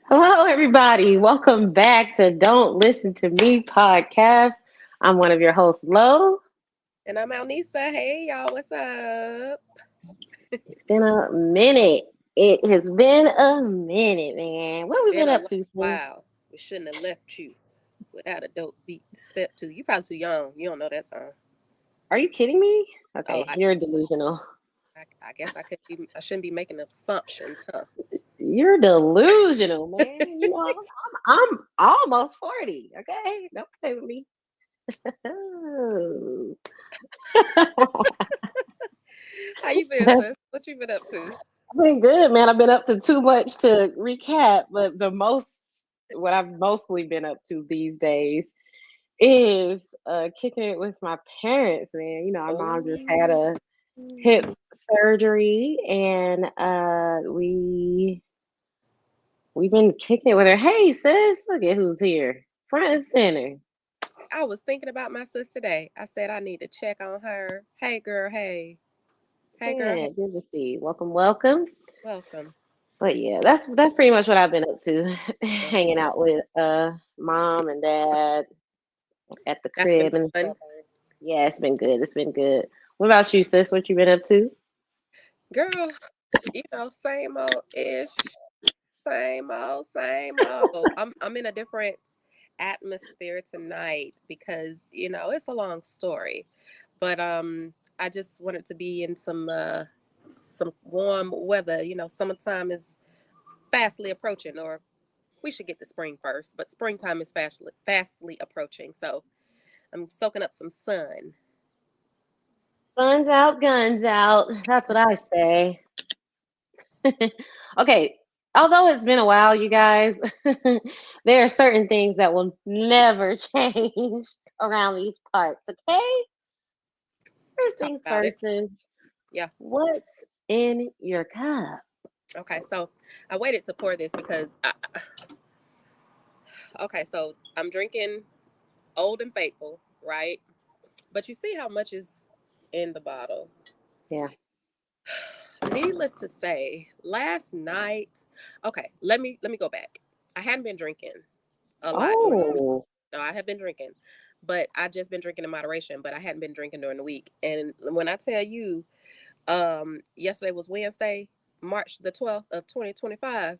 Hello, everybody. Welcome back to Don't Listen to Me podcast. I'm one of your hosts, Lo. And I'm Alnisa. Hey, y'all, what's up? It's been a minute. It has been a minute, man. What we been Been a up long to, sis? while. We shouldn't have left you without a dope beat to step to. You probably too young. You don't know that song. Are you kidding me? Oh, Okay, you're delusional. I guess I shouldn't be making assumptions, huh? You're delusional, man. I'm almost 40. Okay, don't play with me. How you been, sis? What you been up to? I've been good, man. I've been up to too much to recap, but what I've mostly been up to these days is kicking it with my parents, man. Our mom just had Oh, a hip surgery, and we've been kicking it with her. Hey, sis, look at who's here, front and center. I was thinking about my sis today. I said I need to check on her. Hey, girl. Hey. Hey, girl. Hey. Yeah, good to see you. Welcome, welcome. Welcome. But yeah, that's pretty much what I've been up to, hanging That's out with mom and dad at the that's been crib and fun. stuff. Yeah, it's been good. It's been good. What about you, sis? What you been up to? Girl, same old ish. Same old, same old. I'm in a different atmosphere tonight because it's a long story, but I just wanted to be in some warm weather. Summertime is fastly approaching, or we should get to spring first, but springtime is fastly approaching. So I'm soaking up some sun. Sun's out, guns out. That's what I say. Okay, although it's been a while, you guys, there are certain things that will never change around these parts. Okay, first Talk things about it. first is Yeah. what's in your cup. Okay. So I waited to pour this because okay. So I'm drinking Old and Faithful, right? But you see how much is in the bottle. Yeah. Needless to say, last night, okay, let me go back. I hadn't been drinking a lot during the week. Oh, No, I have been drinking, but I just been drinking in moderation, but I hadn't been drinking during the week. And when I tell you, yesterday was Wednesday, March the 12th of 2025,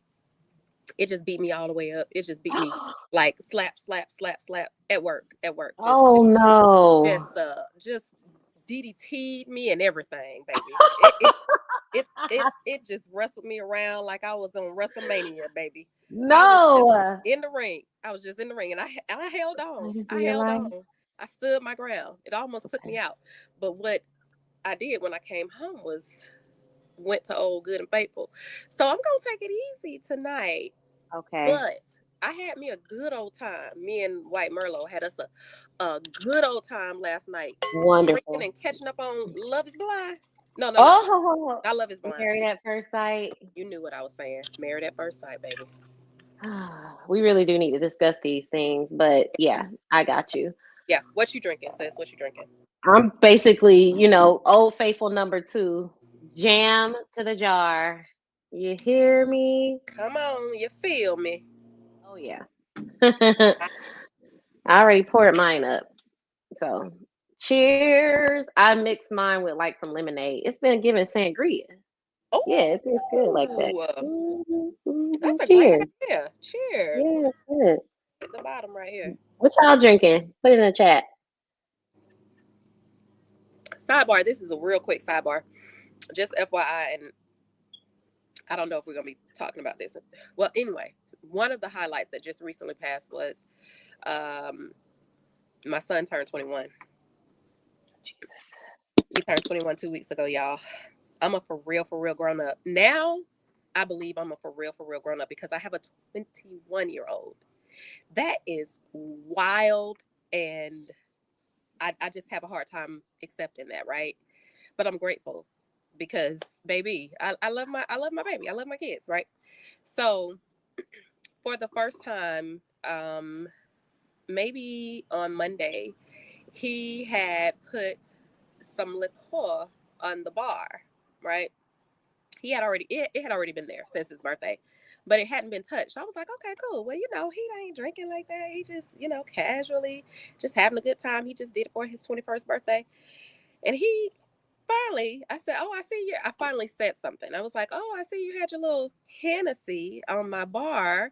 it just beat me all the way up. It just beat me like slap, slap, slap, slap at work. oh no. Just DDT'd me and everything, baby. It just wrestled me around like I was on WrestleMania, baby. I was just No. in the ring. I was just in the ring, and I held on. Fighting for I your held life. on. I stood my ground. It almost took me Okay. out, but what I did when I came home was went to Old Good and Faithful. So I'm gonna take it easy tonight. Okay. But I had me a good old time. Me and White Merlot had us a good old time last night, drinking Wonderful. and catching up on Love Is Blind. No, no, no, Oh, not Love Is Blind. married at first sight. You knew what I was saying. Married at First Sight, baby. We really do need to discuss these things, but yeah, I got you. Yeah, what you drinking, sis? What you drinking? I'm basically, old faithful number two, jam to the jar. You hear me? Come on, you feel me? Oh, yeah. I already poured mine up. So, cheers. I mixed mine with like some lemonade. It's been giving sangria. Yeah, it tastes good like that. Oh, that's a great Cheers. idea. Cheers. Yeah, it's good. At the bottom right here. What y'all drinking? Put it in the chat. Sidebar. This is a real quick sidebar. Just FYI, and I don't know if we're gonna be talking about this. Well, anyway, one of the highlights that just recently passed was um, my son turned 21. Jesus. He turned 21 2 weeks ago, y'all. I'm a for real grown up. Now I believe I'm a for real grown up because I have a 21-year-old. That is wild. And I just have a hard time accepting that, right? But I'm grateful because baby, I love my baby. I love my kids, right? So for the first time, maybe on Monday, he had put some liqueur on the bar, right? It had already been there since his birthday, but it hadn't been touched. I was like, okay, cool. Well, he ain't drinking like that. He just, casually just having a good time. He just did it for his 21st birthday. And he finally, I said, oh, I see you. I finally said something. I was like, oh, I see you had your little Hennessy on my bar.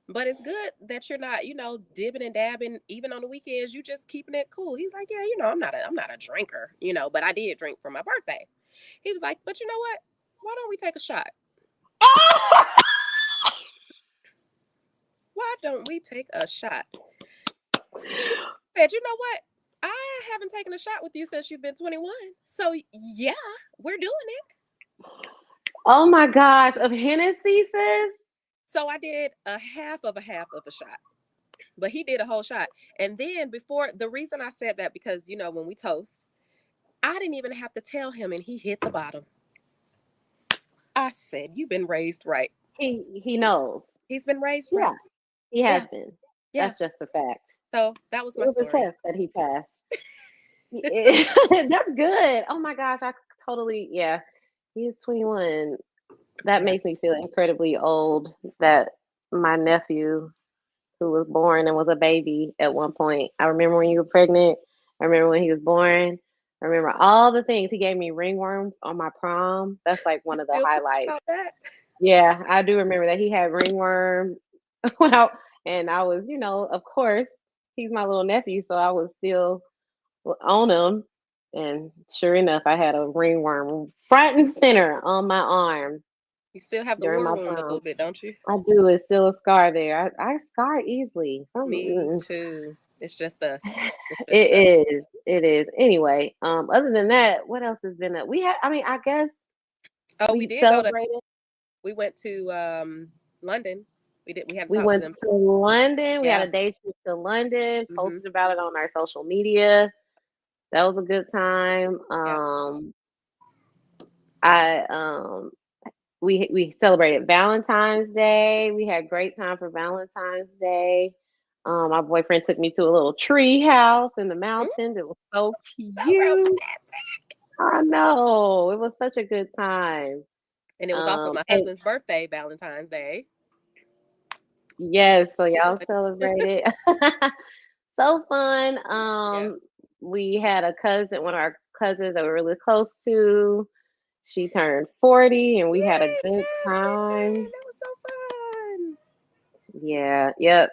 But it's good that you're not, dibbing and dabbing even on the weekends. You just keeping it cool. He's like, yeah, I'm not a drinker, but I did drink for my birthday. He was like, but you know what? Why don't we take a shot? Why don't we take a shot? He said, you know what? I haven't taken a shot with you since you've been 21. So yeah, we're doing it. Oh my gosh, of Hennessy, sis? So I did a half of a shot, but he did a whole shot. And then the reason I said that, because, when we toast, I didn't even have to tell him, and he hit the bottom. I said, you've been raised right. He knows. He's been raised Yeah, right. he Yeah. has been. Yeah. That's just a fact. So that was It my was a story. test that he passed. That's good. Oh my gosh, I totally, yeah. He is 21. That Yeah. makes me feel incredibly old that my nephew, who was born and was a baby at one point, I remember when you were pregnant. I remember when he was born. I remember all the things. He gave me ringworm on my prom. That's like one of the Still talk highlights. about that. Yeah, I do remember that he had ringworm when and I was, of course, he's my little nephew, so I was still on him. And sure enough, I had a ringworm front and center on my arm You still have the during war my wound a prom. little bit, don't you? I do. It's still a scar there. I scar easily. Me too. It's just us. It's just us. It is. It is. Anyway, other than that, what else has been up? We had. I mean, I guess Oh, we celebrated. we went to London. We had to We talk to went them. to London. We had Yeah. a day trip to London. Hmm. Posted about it on our social media. That was a good time. Yeah. I we celebrated Valentine's Day. We had great time for Valentine's Day. My boyfriend took me to a little tree house in the Mm, mountains. It was so so cute. romantic. I know. It was such a good time. And it was also my And husband's birthday, Valentine's Day. So yes, so y'all celebrated. So fun. yeah. We had a cousin, one of our cousins that we're really close to. She turned 40 and we had a Yay! good Yes, man. time. That was so fun. Yeah, yep.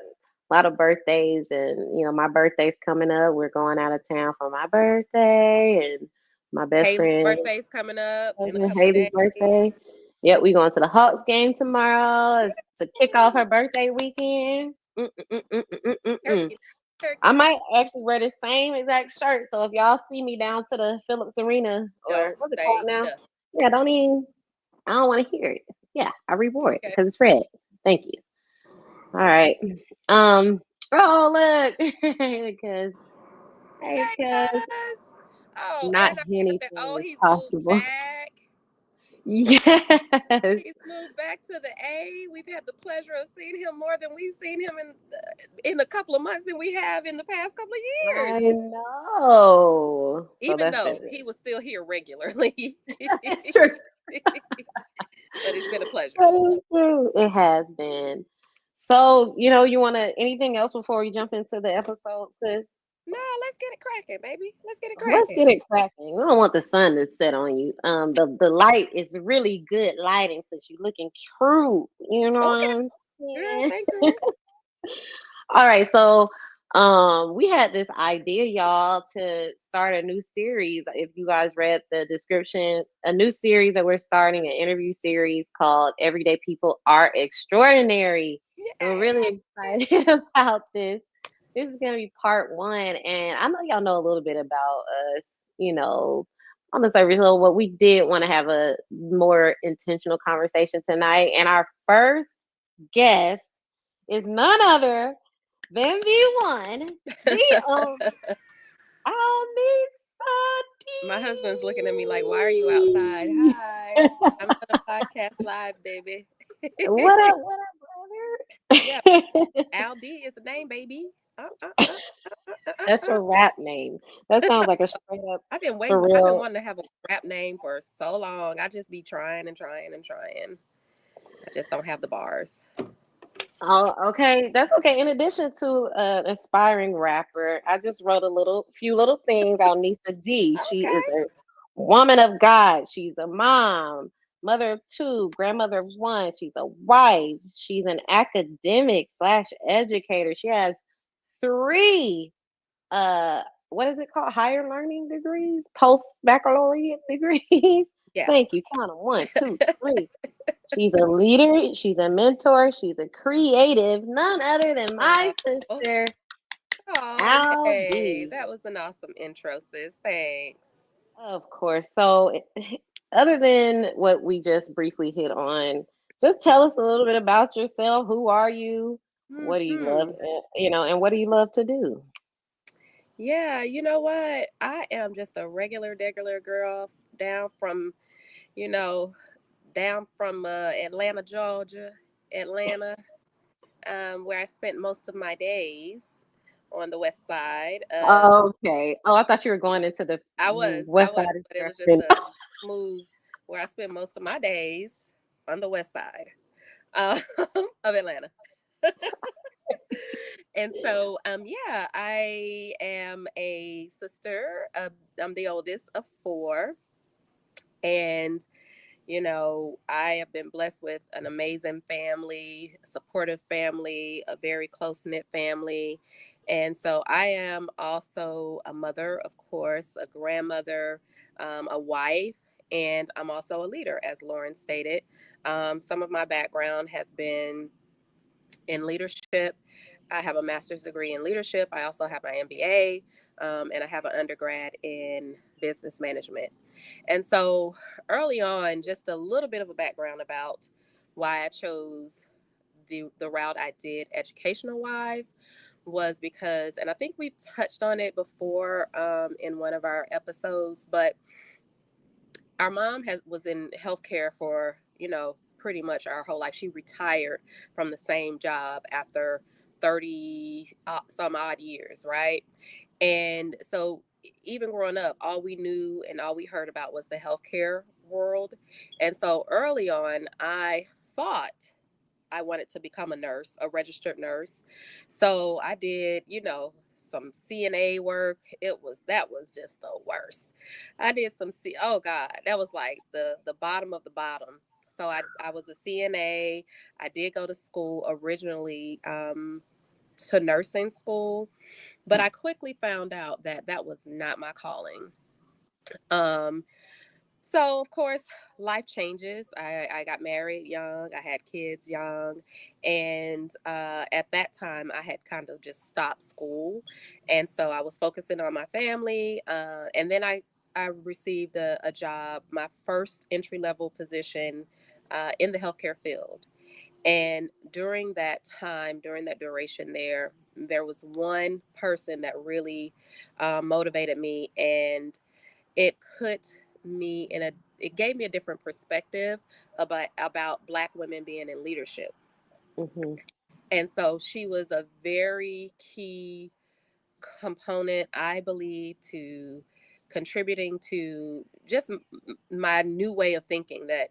A lot of birthdays and my birthday's coming up. We're going out of town for my birthday and my best Haley's friend birthday's coming up in a cousin couple of Haley's birthday. days. Yep, we going to the Hawks game tomorrow to kick off her birthday weekend. Mm-mm-mm-mm-mm-mm. Turkey, I turkey. might actually wear the same exact shirt. So if y'all see me down to the Phillips Arena or Don't what's it called say now? nothing. Yeah, don't even. I don't want to hear it. Yeah, I reward it Okay. because it's red. Thank you. All right. Um. Oh look, because hey, Hey, cuz guys. Oh, not and anything is he's moved possible. back. Yes. He's moved back to the A. We've had the pleasure of seeing him more than we've seen him in a couple of months than we have in the past couple of I years. know. So Even that's though been he was still here regularly. that's true. But it's been a pleasure. That is true. It has been. So, you want to anything else before we jump into the episode, sis? No, let's get it cracking, baby. Let's get it Let's cracking. get it cracking. We don't want the sun to set on you. The light is really good lighting since you're looking cute. You know what Okay, I'm girl. saying? Thank you. All right, so we had this idea, y'all, to start a new series. If you guys read the description, a new series that we're starting, an interview series called Everyday People Are Extraordinary. And we're really Yay. excited about this. This is gonna be part one, and I know y'all know a little bit about us, on the surface level, but we did want to have a more intentional conversation tonight. And our first guest is none other than the one, the Alnisa My husband's looking at me like, why are you outside? D. Hi. I'm on a podcast live, baby. What up, Yeah, brother? Al D is the name, baby. Uh, uh, uh, That's your rap name. That sounds like a straight up for I've been real. wanting to have a rap name for so long. I just be trying and trying and trying. just don't have the bars. Oh, okay. That's okay. In addition to an aspiring rapper, I just wrote few little things. Alnisa D. She is Okay. a woman of God. She's a mom, mother of two, grandmother of one. She's a wife. She's an academic slash educator. She has three uh what is it called? Higher learning degrees, post baccalaureate degrees. Thank Yes. you. Count them. One, two, three. She's a leader, she's a mentor, she's a creative, none other than my Oh, sister, oh, Al yay. D. That was an awesome intro, sis. Thanks. Of course. So, other than what we just briefly hit on, just tell us a little bit about yourself. Who are you? What do you love? Hmm. And what do you love to do? Yeah, you know what? I am just a regular girl down from, you know, down from Atlanta, Georgia, Atlanta, where I spent most of my days on the west side. Okay. Oh, I thought you were going into the I west side was, of but it was just Houston. a smooth where I spent most of my days on the west side uh, of Atlanta. And so, yeah, I am a sister. I'm the oldest of four. And, I have been blessed with an amazing family, a supportive family, a very close knit family. And so I am also a mother, of course, a grandmother, a wife, and I'm also a leader, as Lauren stated. Some of my background has been in leadership. I have a master's degree in leadership. I also have my MBA, and I have an undergrad in business management. And so early on, just a little bit of a background about why I chose the route I did educational wise was because, and I think we've touched on it before in one of our episodes, but our mom was in healthcare for pretty much our whole life. She retired from the same job after 30 some odd years, right? And so even growing up, all we knew and all we heard about was the healthcare world. And so early on, I thought I wanted to become a nurse, a registered nurse. So I did, some CNA work. That was just the worst. I did oh God, that was like the bottom of the bottom. So I was a CNA. I did go to school originally to nursing school, but I quickly found out that that was not my calling. Um, so, of course, life changes. I got married young, I had kids young, and at that time, I had kind of just stopped school. And so I was focusing on my family. And then I received a job, my first entry level position in the healthcare field. And during that time, during that duration there was one person that really motivated me, and it put me in a it gave me a different perspective about black women being in leadership. Hmm. And so she was a very key component, I believe, to contributing to just my new way of thinking that,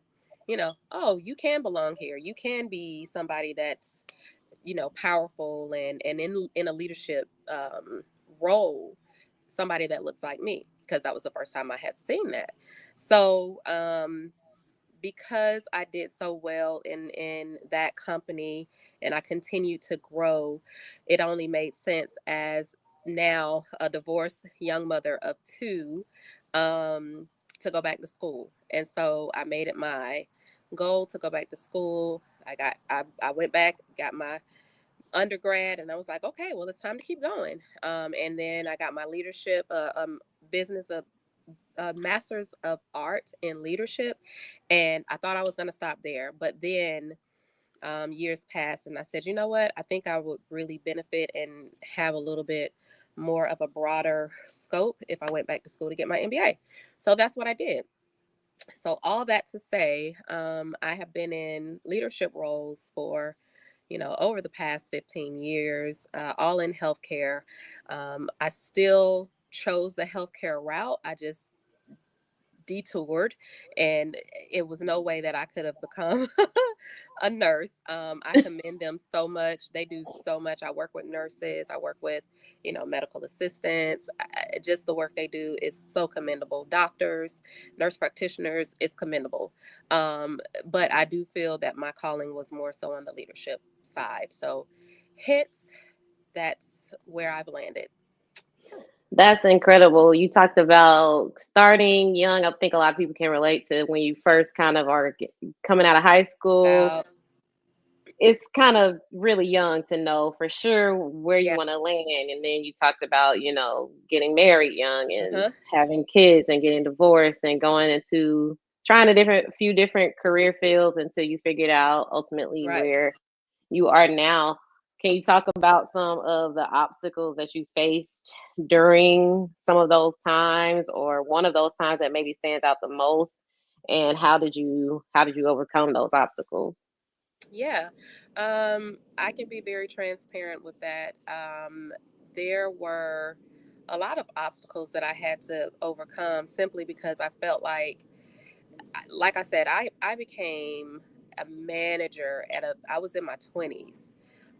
oh, you can belong here. You can be somebody that's, powerful and in a leadership role, somebody that looks like me, because that was the first time I had seen that. So, because I did so well in that company and I continued to grow, it only made sense as now a divorced young mother of two um, to go back to school. And so I made it my goal to go back to school. I went back, got my undergrad, and I was like, okay, well, it's time to keep going. And then I got my leadership, business of master's of art in leadership, and I thought I was going to stop there, but then years passed, and I said, you know what? I think I would really benefit and have a little bit more of a broader scope if I went back to school to get my MBA. So that's what I did. So all that to say, I have been in leadership roles for over the past 15 years, all in healthcare. I still chose the healthcare route. I just detoured, and it was no way that I could have become a nurse. I commend them so much. They do so much. I work with nurses. I work with, medical assistants. Just the work they do is so commendable. Doctors, nurse practitioners, it's commendable. But I do feel that my calling was more so on the leadership side. So, hence, that's where I've landed. That's incredible. You talked about starting young. I think a lot of people can relate to when you first kind of are coming out of high school. About It's kind of really young to know for sure where you yeah, want to land. And then you talked about, getting married young and uh-huh, having kids and getting divorced and going into trying a few different career fields until you figured out ultimately right. where you are now. Can you talk about some of the obstacles that you faced during some of those times or one of those times that maybe stands out the most? And how did you overcome those obstacles? Yeah, I can be very transparent with that. There were a lot of obstacles that I had to overcome simply because I felt like I said, I became a manager I was in my 20s.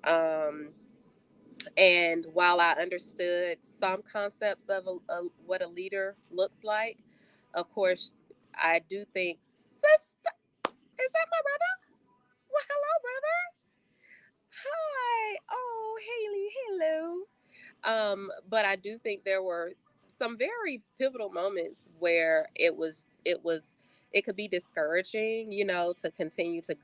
Um, and while I understood some concepts of what a leader looks like, of course, I do think, sister, is that my brother? Well, hello, brother. Hi. Oh, Haley. Hello. But I do think there were some very pivotal moments where it could be discouraging, to continue to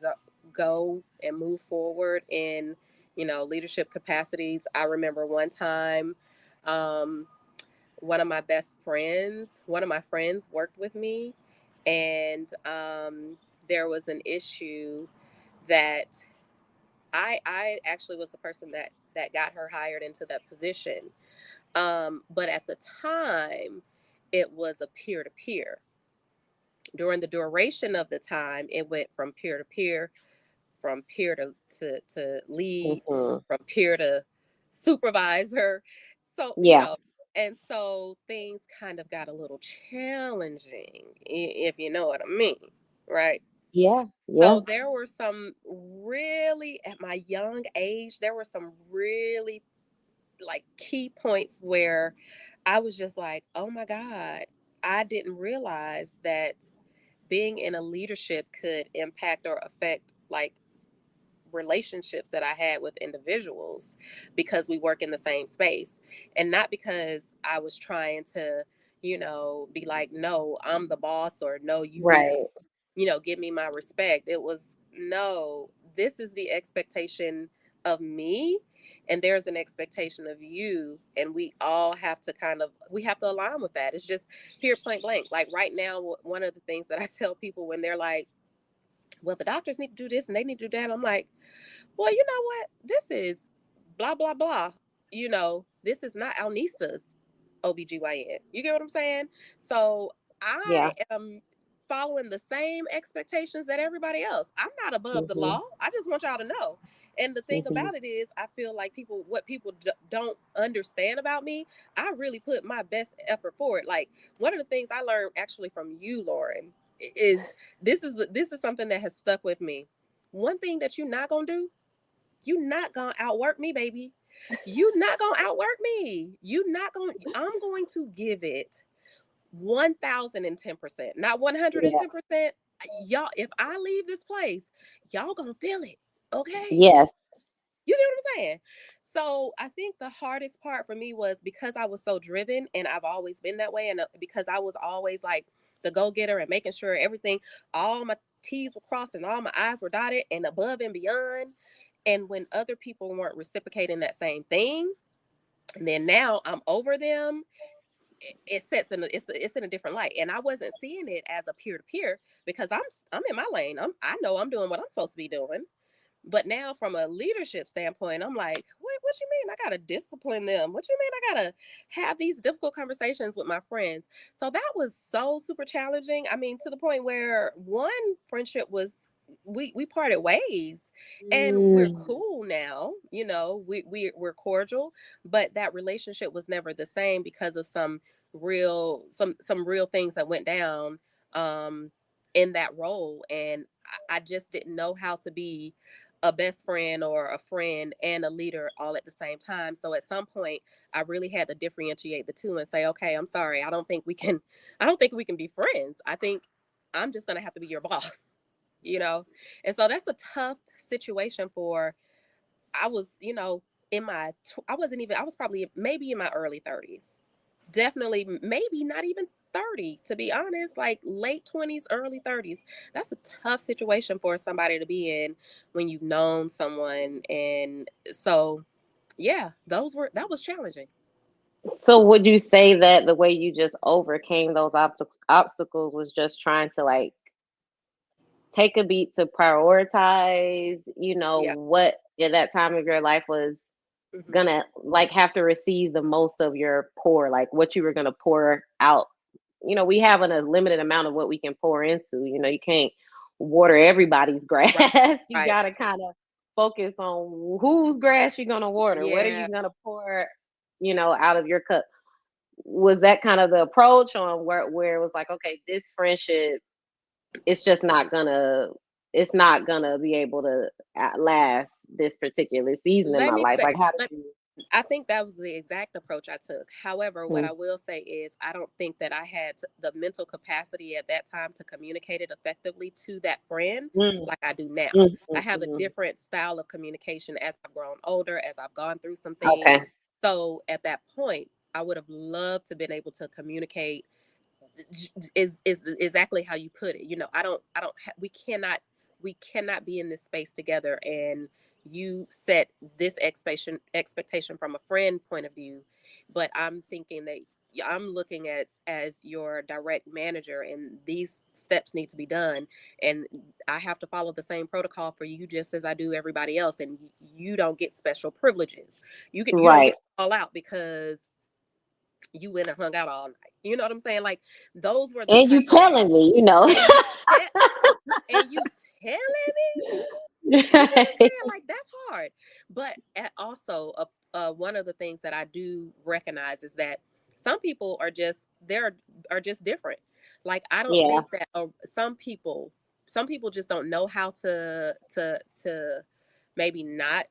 go and move forward in, leadership capacities. I remember one time, um, one of my friends worked with me, and there was an issue that I actually was the person that got her hired into that position. But at the time, it was a peer to peer. During the duration of the time, it went from peer to peer, from peer to lead, Hmm. from peer to supervisor. So, Yeah, and so things kind of got a little challenging, if you know what I mean, right? yeah, So yeah. there were some really, at my young age, there were some really like key points where I was just like, oh my God, I didn't realize that being in a leadership could impact or affect like relationships that I had with individuals because we work in the same space. And not because I was trying to, be like, no, I'm the boss, or no, you need to, Right. give me my respect. It was, no, this is the expectation of me, and there's an expectation of you, and we all have to we have to align with that. It's just period, point blank. Like right now, one of the things that I tell people when they're like, well, the doctors need to do this and they need to do that, I'm like, well, you know what? This is blah, blah, blah. This is not Alnisa's OBGYN. You get what I'm saying? So I Yeah. am following the same expectations that everybody else. I'm not above the Hmm. law. I just want y'all to know. And the thing Hmm. about it is, I feel like what people don't understand about me, I really put my best effort forward. Like one of the things I learned actually from you, Lauren, is this is something that has stuck with me. One thing that you're not gonna do, you not gonna outwork me, baby. You not gonna outwork me. You not gonna. I'm going to give it 1,010%, not Yeah. 110%. Y'all, if I leave this place, y'all gonna feel it. Okay, Yes. you get what I'm saying? So I think the hardest part for me was because I was so driven, and I've always been that way, and because I was always like the go getter and making sure everything, all my T's were crossed and all my I's were dotted and above and beyond. And when other people weren't reciprocating that same thing, and then now I'm over them, it sets in it's in a different light. And I wasn't seeing it as a peer to peer because I'm in my lane. I know I'm doing what I'm supposed to be doing. But now, from a leadership standpoint, I'm like, wait, what you mean? I gotta discipline them. What you mean? I gotta have these difficult conversations with my friends. So that was so super challenging. I mean, to the point where one friendship was we parted ways, and we're Mm. cool now. We're cordial, but that relationship was never the same because of some real things that went down um, in that role, and I just didn't know how to be a best friend or a friend and a leader all at the same time. So at some point, I really had to differentiate the two and say, okay, I'm sorry, I don't think we can be friends. I think I'm just gonna have to be your boss, you know. And so that's a tough situation for. I was, in my, I wasn't even, I was probably maybe in my early 30s, definitely maybe not even 30, to be honest, like late 20s, early 30s. That's a tough situation for somebody to be in when you've known someone. And so yeah, that was challenging. So would you say that the way you just overcame those obstacles was just trying to like take a beat to prioritize, Yeah. what in that time of your life was Hmm. gonna like have to receive the most of your pour, like what you were gonna pour out. We have a limited amount of what we can pour into. You can't water everybody's Right. grass. You Right. gotta kind of focus on whose grass you're gonna water. What are Yeah. you gonna pour, out of your cup? Was that kind of the approach on where it was like, okay, this friendship, it's just not gonna be able to last this particular season in Let my me life? say, Like, how did let, you? I think that was the exact approach I took. However, what Mm, I will say is, I don't think that I had the mental capacity at that time to communicate it effectively to that friend mm, like I do now. mm, I mm, have a mm. different style of communication as I've grown older, as I've gone through some things. Okay. So at that point, I would have loved to been able to communicate is exactly how you put it. We cannot be in this space together, and you set this expectation from a friend point of view, but I'm thinking that I'm looking at as your direct manager, and these steps need to be done, and I have to follow the same protocol for you just as I do everybody else, and you don't get special privileges. You don't get Right. to call out because you went and hung out all night. You know what I'm saying? Like, those were the And type you telling me. and you te- and you telling me, you know what I'm saying? Like, that's hard. But also, one of the things that I do recognize is that some people are just different. Like, I don't Yeah. think that some people just don't know how to maybe not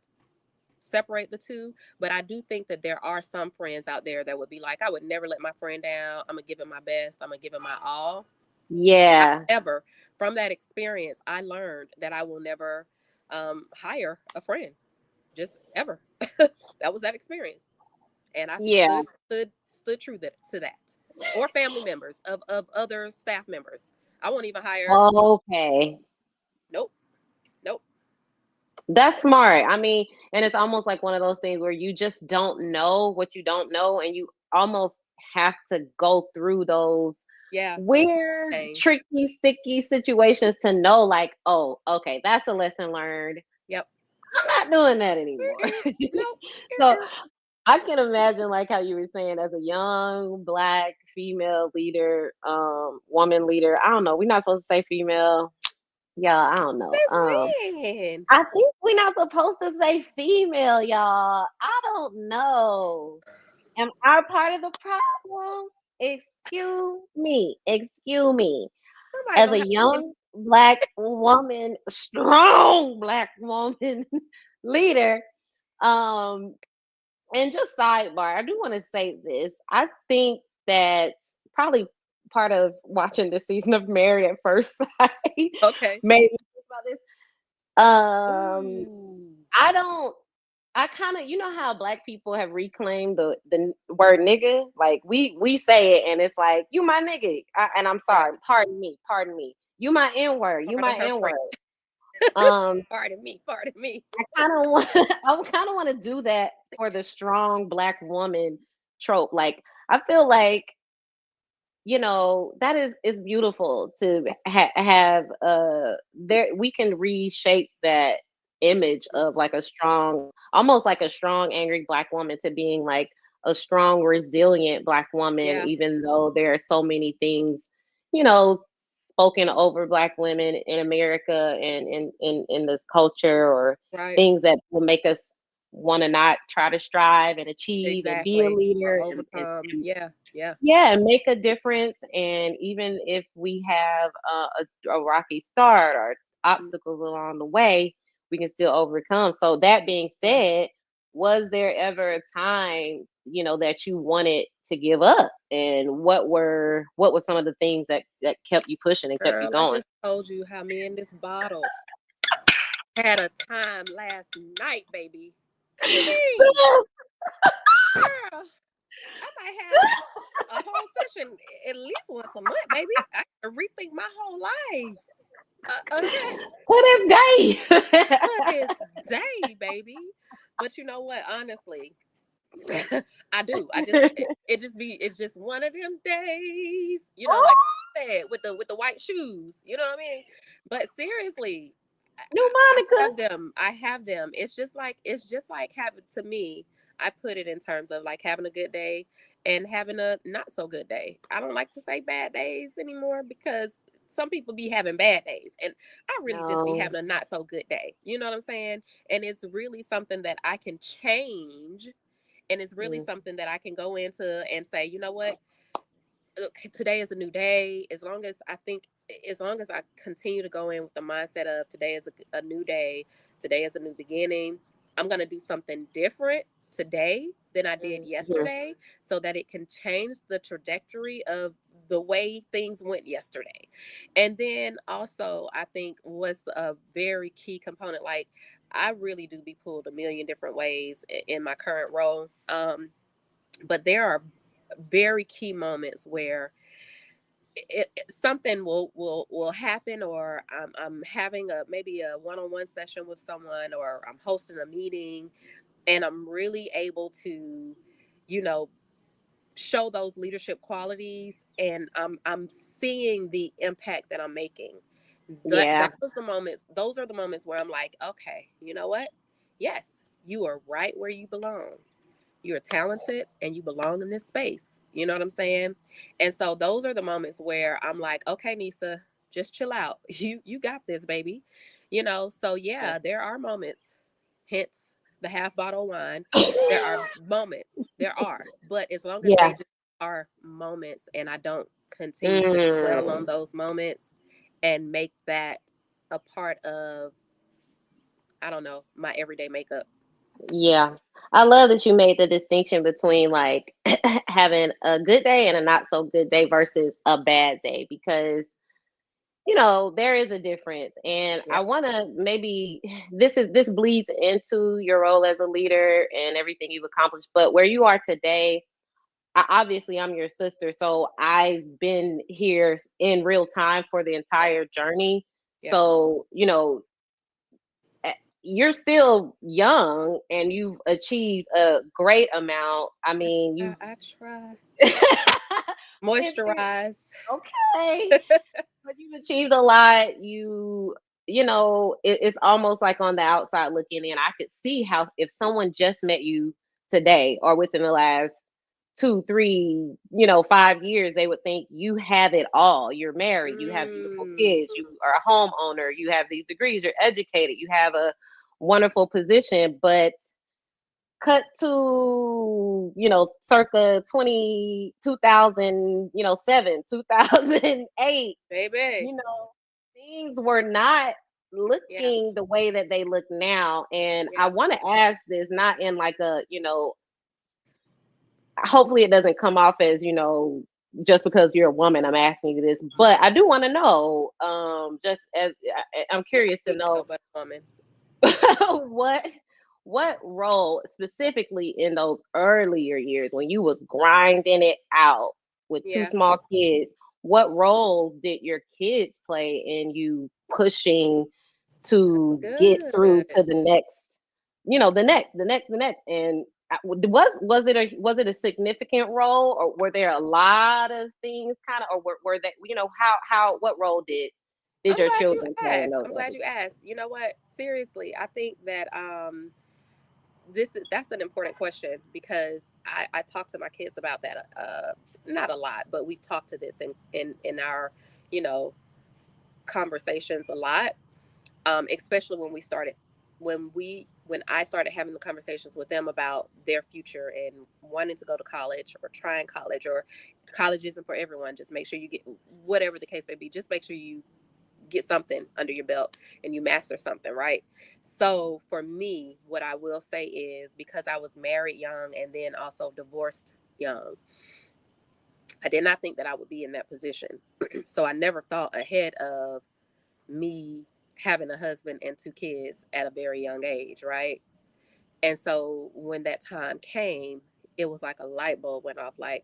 separate the two. But I do think that there are some friends out there that would be like, I would never let my friend down. I'm gonna give him my best. I'm gonna give him my all. Yeah. However, from that experience, I learned that I will never hire a friend, just ever. That was that experience, and I Yeah. stood true to that. Or family members of other staff members. I won't even hire. Okay. Nope, nope. That's smart. I mean, and it's almost like one of those things where you just don't know what you don't know, and you almost have to go through those Yeah, those weird, things. tricky, sticky situations to know, like, oh, okay, that's a lesson learned. Yep. I'm not doing that anymore. Mm-mm. Nope. So Mm-mm. I can imagine, like how you were saying, as a young black female leader, woman leader. I don't know. We're not supposed to say female. Yeah, I don't know. Since when? I think we're not supposed to say female, y'all. I don't know. Am I part of the problem? Excuse me. Excuse me. Somebody As gonna a have to. young black woman, strong black woman leader, um, and just sidebar, I do want to say this. I think that probably part of watching the season of Married at First Sight Okay. made me think about this. Ooh. I don't. I kind of, how black people have reclaimed the word nigga. Like we say it, and it's like you my nigga, and I'm Right. sorry, pardon me. You my N word, you my Pardon her N friend. word. Um, Pardon me. Pardon me. I kind of want, I kind of want to do that for the strong black woman trope. Like I feel like that is beautiful to have there we can reshape that image of like a strong, almost like a strong angry black woman, to being like a strong resilient black woman, Yeah. even though there are so many things you know spoken over black women in America and in this culture, or Right. things that will make us want to not try to strive and achieve and be a Exactly. Or leader, overcome. and Yeah. Yeah. yeah, make a difference. And even if we have a rocky start, or obstacles along the way, we can still overcome. So that being Yeah. said, was there ever a time, that you wanted to give up? And what were some of the things that kept you pushing and kept you Girl, I going? just told you how me and this bottle had a time last night, baby. What you mean? Girl, I might have a whole session at least once a month, baby. I can rethink my whole life. Okay. To this day. To this day, baby. But you know what? Honestly, I do. It just be it's just one of them days, like Oh, I said, with the white shoes. You know what I mean? But seriously, new I Monica. have them. I have them. It's just like having to me. I put it in terms of like having a good day and having a not so good day. I don't like to say bad days anymore because some people be having bad days and I really just be No. having a not so good day. You know what I'm saying? And it's really something that I can change and it's really Mm, something that I can go into and say, you know what? Look, today is a new day. As long as I continue to go in with the mindset of today is a new day, today is a new beginning, I'm going to do something different today than I did mhm. yesterday so that it can change the trajectory of the way things went yesterday. And then also, I think was a very key component. Like, I really do be pulled a million different ways in my current role. But there are very key moments where something will happen or I'm having a maybe a one-on-one session with someone or I'm hosting a meeting and I'm really able to you know show those leadership qualities and I'm seeing the impact that I'm making. Yeah. Those are the moments where I'm like, okay, you know what, yes, you are right where you belong. You're talented and you belong in this space. You know what I'm saying? And so those are the moments where I'm like, okay, Nisa, just chill out. You got this, baby. So yeah, there are moments, hence the half bottle of wine. There are moments. There are. But as long as they Yeah. just are moments and I don't continue to dwell on Mm, those moments and make that a part of, I don't know, my everyday makeup. yeah. I love that you made the distinction between like having a good day and a not so good day versus a bad day because there is a difference. And Yeah. I want to maybe this bleeds into your role as a leader and everything you've accomplished, but where you are today, obviously I'm your sister, so I've been here in real time for the Yeah. entire journey. Yeah. So, you're still young and you've achieved a great amount. I mean, I try. it's Moisturize. okay, but you've achieved a lot. It's almost like on the outside looking in, I could see how if someone just met you today or within the last 2, 3, 5 years, they would think you have it all. You're married, you have beautiful Mm, kids, you are a homeowner, you have these degrees, you're educated, you have a wonderful position, but cut to circa 2000, 7, 2008, baby. you know things were not Yeah. looking the way that they look now. And I Yeah. want to ask this not in like a, hopefully it doesn't come off as, just because you're a woman I'm asking you this, but I do want to know, just as I'm Yeah. curious I to need to know know but a woman. what what role specifically in those earlier years when you was grinding it out with two Yeah. small kids, what role did your kids play in you pushing to get through Good. to the next, the next, and was it a significant role, or were there a lot of things kind of, or were that, how what role did I'm your glad you children play in asked. those I'm glad areas? you asked. You know what? Seriously, I think that that's an important question because I talk to my kids about that not a lot, but we've talked to this in our, you know, conversations a lot. Especially when I started having the conversations with them about their future and wanting to go to college or trying college or college isn't for everyone. Just make sure you get whatever the case may be. Just make sure you get something under your belt and you master something, right? So for me, what I will say is, because I was married young and then also divorced young, I did not think that I would be in that position. So I never thought ahead of me having a husband and two kids at a very young age, right? And so when that time came, it was like a light bulb went off. Like,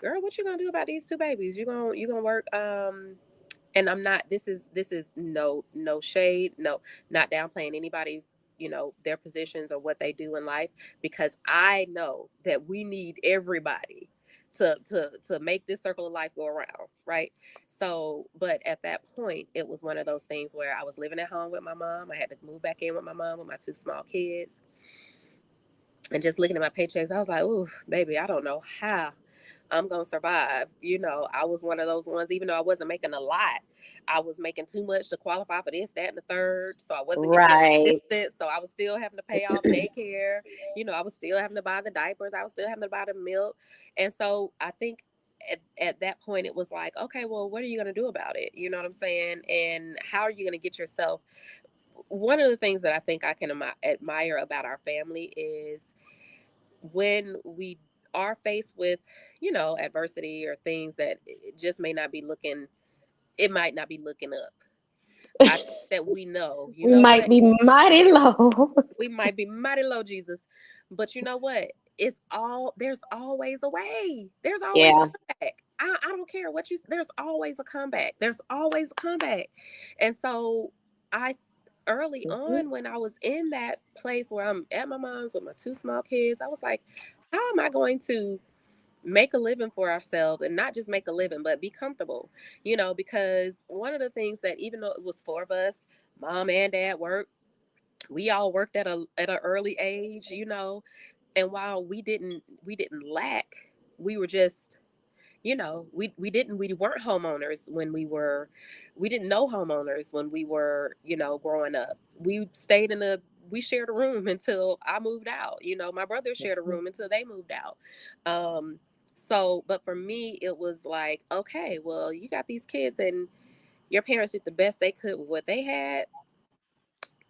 girl, what you gonna do about these two babies? You gonna work? And I'm not. This is no shade, no, not downplaying anybody's, their positions or what they do in life, because I know that we need everybody to make this circle of life go around, right? So, but at that point, it was one of those things where I was living at home with my mom. I had to move back in with my mom with my two small kids, and just looking at my paychecks, I was like, "Ooh, baby, I don't know how I'm gonna survive." I was one of those ones, even though I wasn't making a lot, I was making too much to qualify for this, that, and the third. So I wasn't getting any Right. assistance. So I was still having to pay all the daycare. I was still having to buy the diapers. I was still having to buy the milk. And so I think at that point, it was like, okay, well, what are you going to do about it? You know what I'm saying? And how are you going to get yourself? One of the things that I think I can admire about our family is when we are faced with, adversity or things that it just may not be looking, it might not be looking up. I think that we know, you We know might what, be mighty low. we might be mighty low, Jesus, but you know what? There's always a way. There's always a Yeah. comeback. I don't care what there's always a comeback. There's always a comeback. And so I, early Mhm. on when I was in that place where I'm at my mom's with my two small kids, I was like, how am I going to make a living for ourselves, and not just make a living, but be comfortable, because one of the things that, even though it was four of us, mom and dad worked, we all worked at an early age, and while we didn't lack, we were just, we weren't homeowners when we didn't know homeowners when we were, growing up. We shared a room until I moved out. My brothers shared a room until they moved out. um so, but for me, it was like, okay, well, you got these kids and your parents did the best they could with what they had.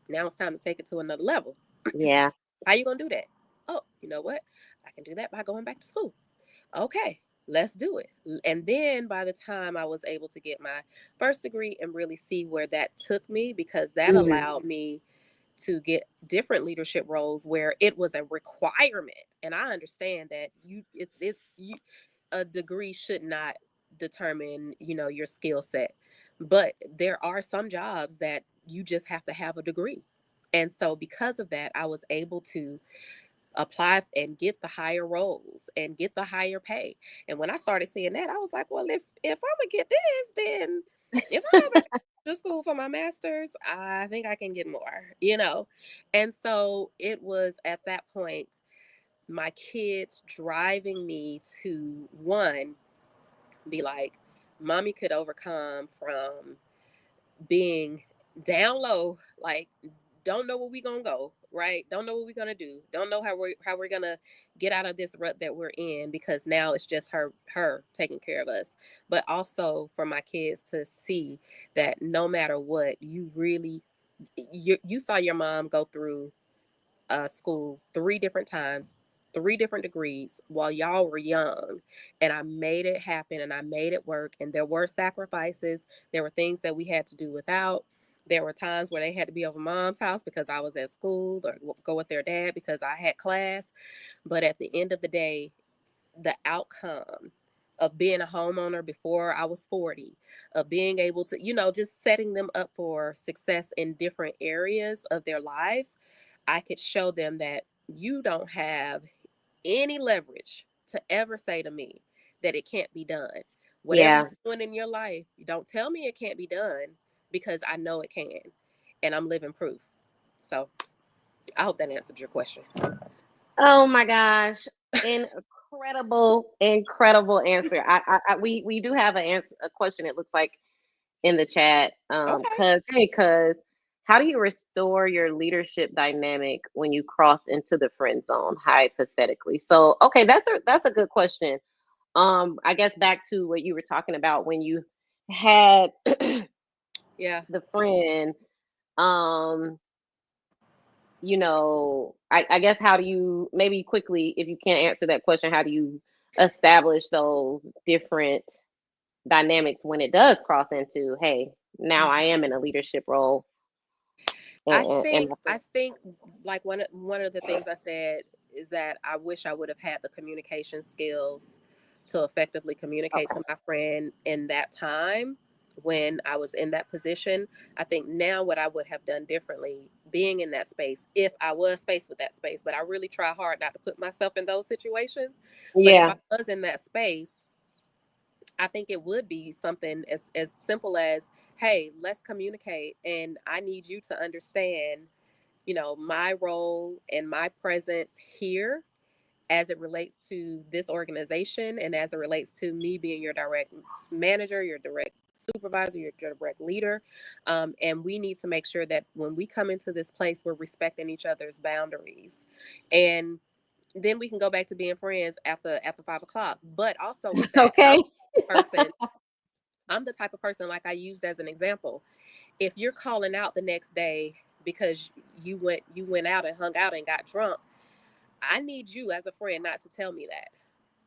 Now it's time to take it to another level. Yeah. How you gonna do that? Oh, you know what? I can do that by going back to school. Okay, let's do it. And then by the time I was able to get my first degree and really see where that took me, because that Mhm. allowed me to get different leadership roles where it was a requirement. And I understand that a degree should not determine, your skill set. But there are some jobs that you just have to have a degree. And so because of that, I was able to apply and get the higher roles and get the higher pay. And when I started seeing that, I was like, well, if I'm gonna get this, then if I go back to school for my master's, I think I can get more. And so it was at that point, my kids driving me to, one, be like, mommy could overcome from being down low, like, don't know where we gonna go, right? Don't know what we're gonna do. Don't know how we're gonna get out of this rut that we're in, because now it's just her taking care of us. But also for my kids to see that no matter what, you saw your mom go through school three different times, three different degrees while y'all were young. And I made it happen and I made it work. And there were sacrifices. There were things that we had to do without. There were times where they had to be over mom's house because I was at school, or go with their dad because I had class. But at the end of the day, the outcome of being a homeowner before I was 40, of being able to, just setting them up for success in different areas of their lives, I could show them that you don't have any leverage to ever say to me that it can't be done. Whatever you're Yeah. doing in your life, you don't tell me it can't be done, because I know it can. And I'm living proof. So I hope that answered your question. Oh my gosh. Incredible, incredible answer. We do have a question, it looks like, in the chat. Okay. Cause how do you restore your leadership dynamic when you cross into the friend zone, hypothetically? So, okay, that's a good question. I guess back to what you were talking about when you had Yeah. the friend, um, I guess how do you, maybe quickly, if you can't answer that question, how do you establish those different dynamics when it does cross into, hey, now I am in a leadership role I and think my I friend. think like one of the things I said is that I wish I would have had the communication skills to effectively communicate to Okay. my friend in that time when I was in that position. I think now what I would have done differently being in that space, if I was faced with that space, but I really try hard not to put myself in those situations. But if I Yeah. was in that space, I think it would be something as simple as, hey, let's communicate. And I need you to understand, my role and my presence here as it relates to this organization and as it relates to me being your direct manager, your direct supervisor, your direct leader. And we need to make sure that when we come into this place, we're respecting each other's boundaries. And then we can go back to being friends after 5 o'clock. But also with that, Okay. person I'm the type of person, like I used as an example. If you're calling out the next day because you went out and hung out and got drunk, I need you as a friend not to tell me that.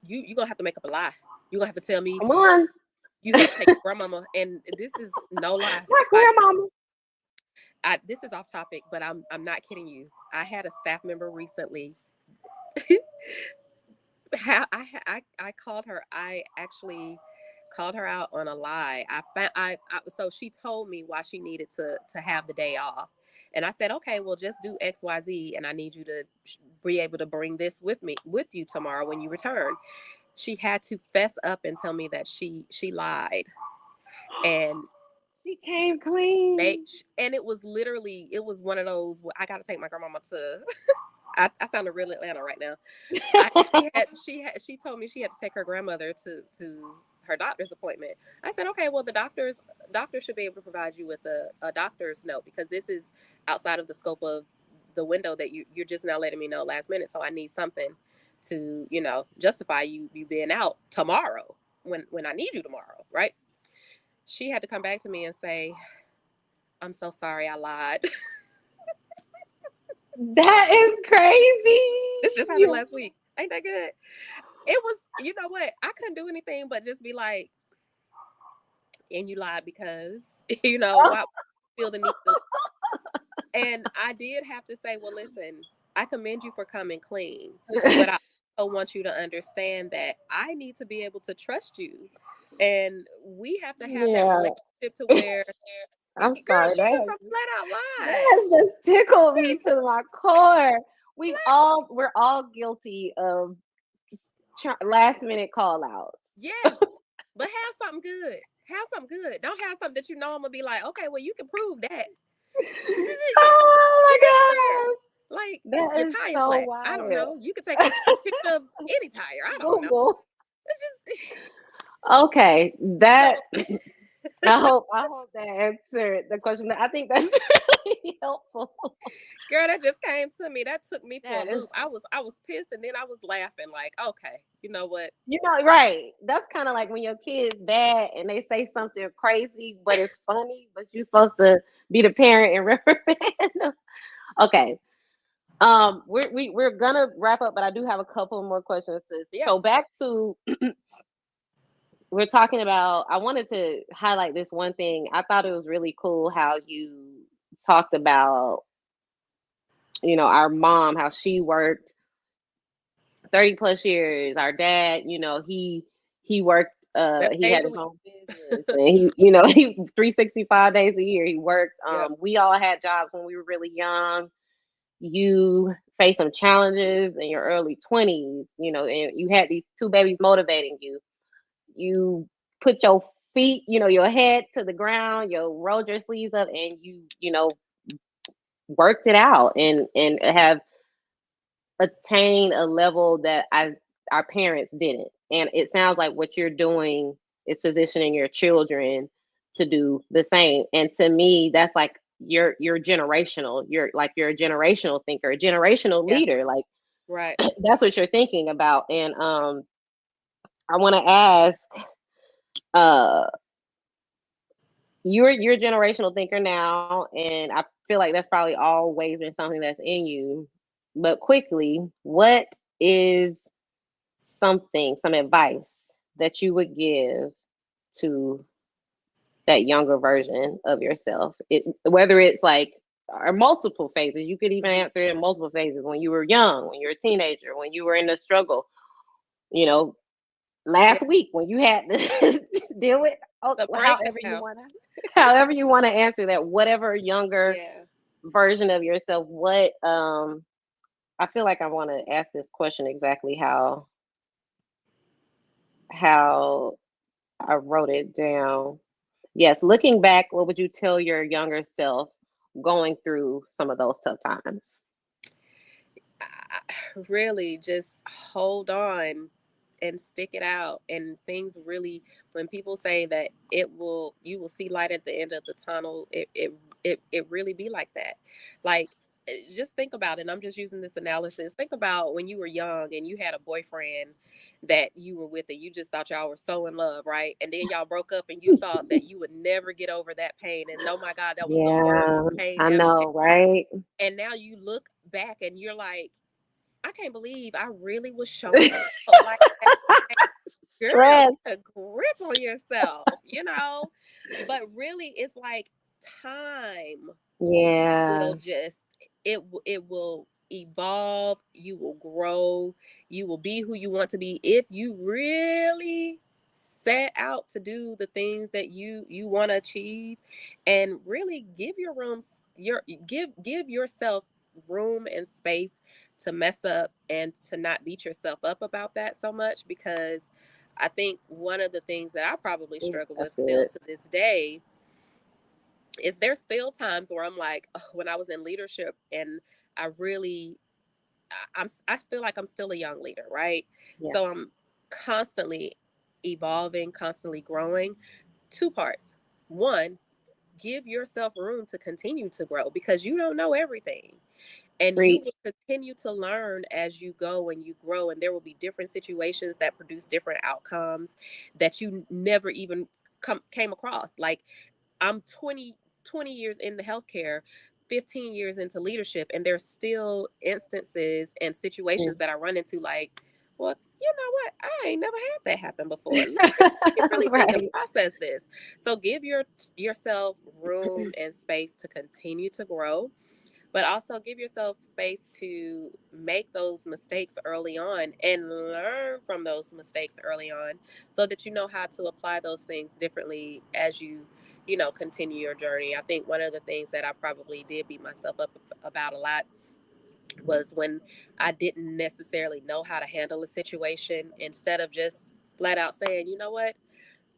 You're gonna have to make up a lie. You're gonna have to tell me Come on. you had to take your grandmama, and this is no lie. My grandmama. This is off topic, but I'm not kidding you. I had a staff member recently. How I called her. I actually called her out on a lie. So she told me why she needed to have the day off, and I said, okay, well, just do XYZ, and I need you to be able to bring this with you tomorrow when you return. She had to fess up and tell me that she lied, and She came clean. it was literally, it was one of those, I got to take my grandmama to. I sounded real Atlanta right now. She told me she had to take her grandmother to her doctor's appointment. I said, okay, well, doctor should be able to provide you with a doctor's note, because this is outside of the scope of the window that you're just now letting me know last minute. So I need something to, justify you being out tomorrow when I need you tomorrow, right? She had to come back to me and say, I'm so sorry, I lied. That is crazy. This just happened last week. Ain't that good? It was, you know what? I couldn't do anything but just be like, and you lied because, why feel the need to. And I did have to say, well, listen, I commend you for coming clean, but I also want you to understand that I need to be able to trust you. And we have to have that Yeah. relationship to where, I'm girl, sorry. she just a flat out That lie. has just tickled me Yes, to my core. flat. We're all guilty of last minute call outs. Yes. But have something good. Have something good. Don't have something that I'm gonna be like, okay, well, you can prove that. You know what I'm saying? Oh Like, my gosh. That your is tire so flat. I don't wild. know. You could take a picture of any tire. I don't know. Google. It's just Okay. That so, I hope that answered the question. I think that's really helpful. girl, that just came to me. That took me for a That loop. is, I was pissed, and then I was laughing. Like, okay, you know what? right. That's kind of like when your kid's bad and they say something crazy, but it's funny, but you're supposed to be the parent and reprimand them. Okay. We're gonna wrap up, but I do have a couple more questions, sis. Yeah, So back to, we're talking about. I wanted to highlight this one thing. I thought it was really cool how you talked about, our mom, how she worked 30 plus years. Our dad, he worked. He days had a his week. own business, and he 365 days a year he worked. Yep. We all had jobs when we were really young. You faced some challenges in your early 20s, and you had these two babies motivating you. You put your feet, your head to the ground, you rolled your sleeves up, and worked it out, and have attained a level that our parents didn't. And it sounds like what you're doing is positioning your children to do the same. And to me, that's like you're generational. You're a generational thinker, a generational Yeah. leader. Like Right. that's what you're thinking about. And I want to ask, uh you're a generational thinker now, and I feel like that's probably always been something that's in you. But quickly, what is some advice that you would give to that younger version of yourself? Whether it's like or multiple phases, you could even Mhm. answer it in multiple phases. When you were young, when you were a teenager, when you were in the struggle, you know, Yeah, last week when you had to deal with, oh, the however you breakdown. want to, however you want to answer that, whatever younger Yeah. version of yourself, what I feel like I want to ask this question exactly how I wrote it down. Yes, looking back, what would you tell your younger self going through some of those tough times? Really just hold on and stick it out, and things really, when people say that you will see light at the end of the tunnel, it really be like that. Like, just think about it. And I'm just using this analysis. Think about when you were young and you had a boyfriend that you were with, and you just thought y'all were so in love, right? And then y'all broke up and you thought that you would never get over that pain, and oh my god, that was the worst Yeah, pain I ever. know, right? And now you look back and you're like, I can't believe I really was showing up like that. Like, girl, Stress. get a grip on yourself. But really, it's like time will Yeah. just it will evolve. You will grow. You will be who you want to be if you really set out to do the things that you want to achieve, and really give your rooms your give yourself room and space to mess up and to not beat yourself up about that so much. Because I think one of the things that I probably Ooh, struggle with that's still good. to this day is there's still times where I'm like, ugh, when I was in leadership and I really, I feel like I'm still a young leader, right? Yeah. So I'm constantly evolving, constantly growing. Two parts. One, give yourself room to continue to grow because you don't know everything, and you will Preach. continue to learn as you go and you grow, and there will be different situations that produce different outcomes that you never even came across. Like, I'm 20 years into healthcare, 15 years into leadership, and there's still instances and situations Mm. that I run into like, well, you know what? I ain't never had that happen before. Let me really think and Right. process this. So give yourself room and space to continue to grow, but also give yourself space to make those mistakes early on and learn from those mistakes early on so that you know how to apply those things differently as you continue your journey. I think one of the things that I probably did beat myself up about a lot was when I didn't necessarily know how to handle a situation, instead of just flat out saying, you know what,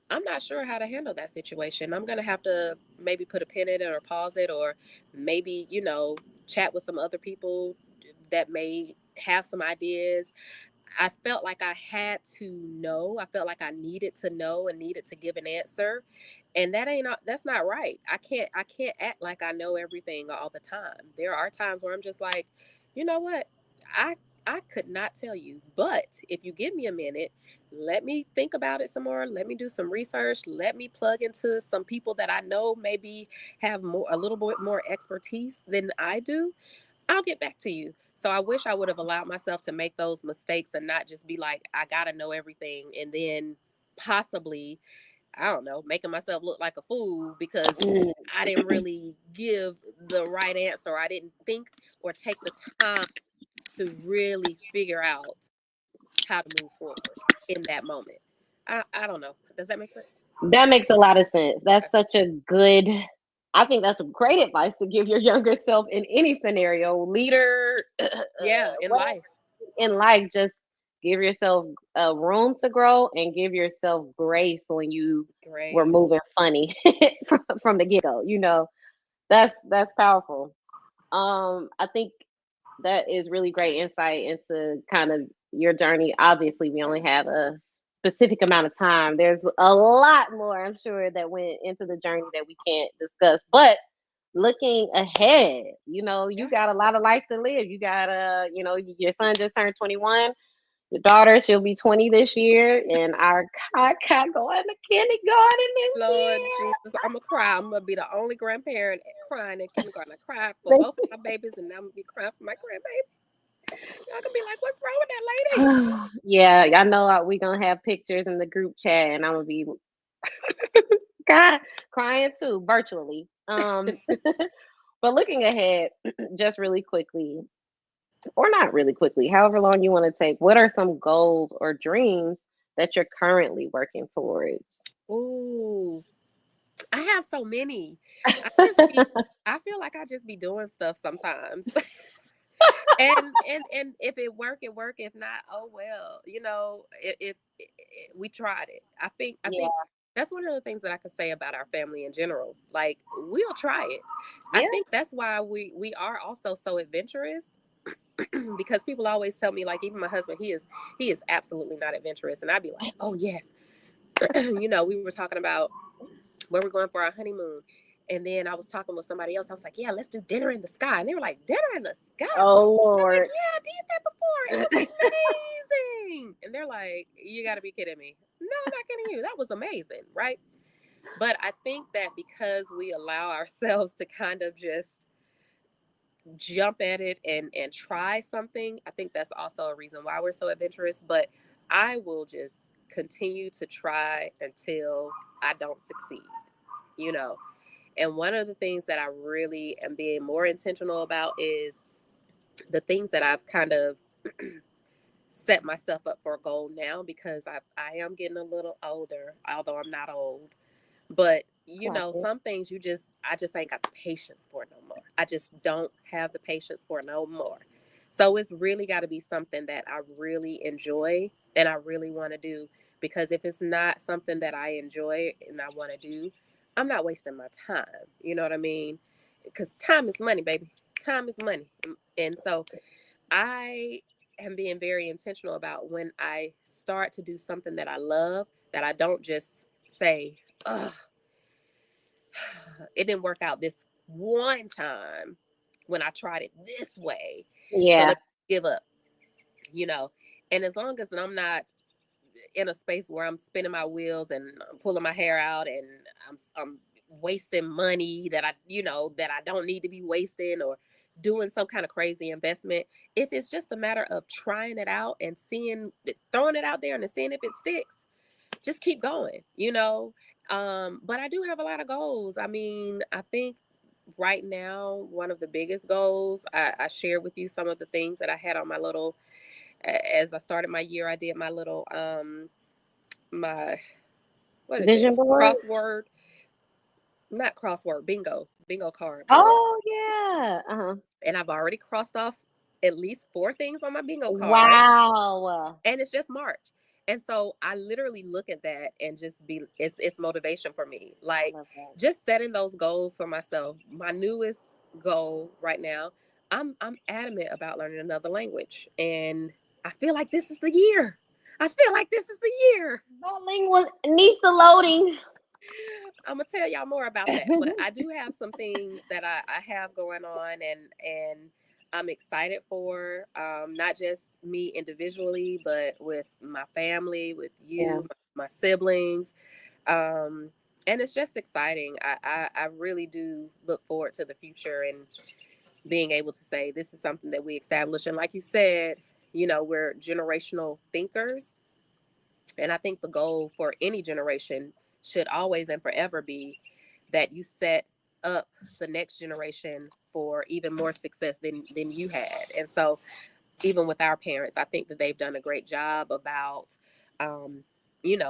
I'm not sure how to handle that situation. I'm going to have to maybe put a pin in it or pause it, or maybe, chat with some other people that may have some ideas. I felt like I had to know. I felt like I needed to know and needed to give an answer. And that's not right. I can't act like I know everything all the time. There are times where I'm just like, you know what? I I could not tell you. But if you give me a minute, let me think about it some more. Let me do some research. Let me plug into some people that I know maybe have a little bit more expertise than I do. I'll get back to you. So I wish I would have allowed myself to make those mistakes and not just be like, I gotta know everything, and then possibly, I don't know, making myself look like a fool because Mm. I didn't really give the right answer. I didn't think or take the time to really figure out how to move forward in that moment. I don't know. Does that make sense? That makes a lot of sense. Okay. That's such a good, I think that's great advice to give your younger self in any scenario, leader, Yeah, in whatever life. in life. Just give yourself room to grow and give yourself grace when you were Grace. moving funny from the get go. That's powerful. I think that is really great insight into kind of your journey. Obviously, we only have a specific amount of time. There's a lot more, I'm sure, that went into the journey that we can't discuss. But looking ahead, you Yeah. got a lot of life to live. Your son just turned 21. The daughter, she'll be 20 this year, and our cat going to kindergarten this Lord year. Jesus, I'm gonna cry. I'm gonna be the only grandparent crying in kindergarten. I cried for both of my babies, and now I'm gonna be crying for my grandbaby. Y'all gonna be like, "What's wrong with that lady?" Yeah, I know we gonna have pictures in the group chat, and I'm gonna be God, crying too, virtually. But looking ahead, just really quickly, or not really quickly, however long you want to take, what are some goals or dreams that you're currently working towards? Ooh, I have so many. I just be. I feel like I just be doing stuff sometimes. And if it work, it work. If not, oh well. If we tried it. I think Yeah, that's one of the things that I can say about our family in general. Like, we'll try it. I yeah, think that's why we are also so adventurous. Because people always tell me, like, even my husband, he is absolutely not adventurous, and I'd be like, oh yes. We were talking about where we're going for our honeymoon. And then I was talking with somebody else. I was like, yeah, let's do dinner in the sky. And they were like, dinner in the sky? oh I was like, Lord. yeah, I did that before. It was amazing. And they're like, you got to be kidding me. No, I'm not kidding you. That was amazing, right? But I think that because we allow ourselves to kind of just jump at it and try something, I think that's also a reason why we're so adventurous. But I will just continue to try until I don't succeed, you know. And one of the things that I really am being more intentional about is the things that I've kind of set myself up for a goal now, because I am getting a little older, although I'm not old. But Clock it. some things I just ain't got the patience for no more. I just don't have the patience for no more. So it's really got to be something that I really enjoy and I really want to do. Because if it's not something that I enjoy and I want to do, I'm not wasting my time. You know what I mean? Because time is money, baby. Time is money. And so I am being very intentional about when I start to do something that I love, that I don't just say, ugh, it didn't work out this one time when I tried it this way. So Yeah, let's give up, you know. And as long as I'm not in a space where I'm spinning my wheels and I'm pulling my hair out and I'm wasting money that I don't need to be wasting, or doing some kind of crazy investment. If it's just a matter of trying it out and throwing it out there and seeing if it sticks, just keep going, you know. But I do have a lot of goals. I mean, I think right now, one of the biggest goals, I shared with you some of the things that I had on my little, as I started my year, I did my little, my, what is it? vision board. Crossword, not crossword, bingo card board. Oh yeah. Uh-huh. And I've already crossed off at least 4 things on my bingo card, Wow. and it's just March. And so I literally look at that and just it's motivation for me. I Like, love that. just setting those goals for myself. My newest goal right now, I'm adamant about learning another language. And I feel like this is the year. I feel like this is the year. Bilingual Nisa loading. I'm gonna tell y'all more about that. But I do have some things that I have going on, and I'm excited for, not just me individually, but with my family, with Yeah. you, my siblings. Um, and it's just exciting. I really do look forward to the future and being able to say this is something that we established. And like you said, we're generational thinkers. And I think the goal for any generation should always and forever be that you set up the next generation for even more success than you had. And so, even with our parents, I think that they've done a great job about,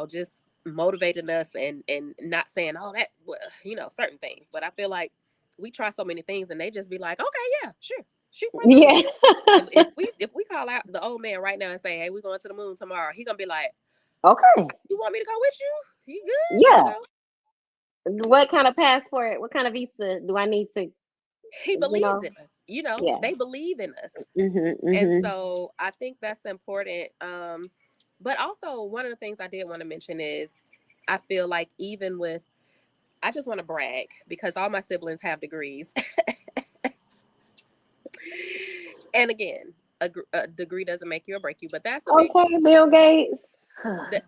just motivating us and not saying, oh, that, well, certain things. But I feel like we try so many things and they just be like, okay, yeah, sure, shoot for the moon. Yeah. If we call out the old man right now and say, hey, we're going to the moon tomorrow, he gonna be like, Okay. you want me to go with you? You good? Yeah. What kind of passport? What kind of visa do I need to? He You believes know. in us. Yeah. They believe in us. Mhm. And Mhm. so I think that's important. But also, one of the things I did want to mention is I feel like, even with, I just want to brag because all my siblings have degrees. And again, a degree doesn't make you or break you, but that's a big Okay, Bill Gates. the,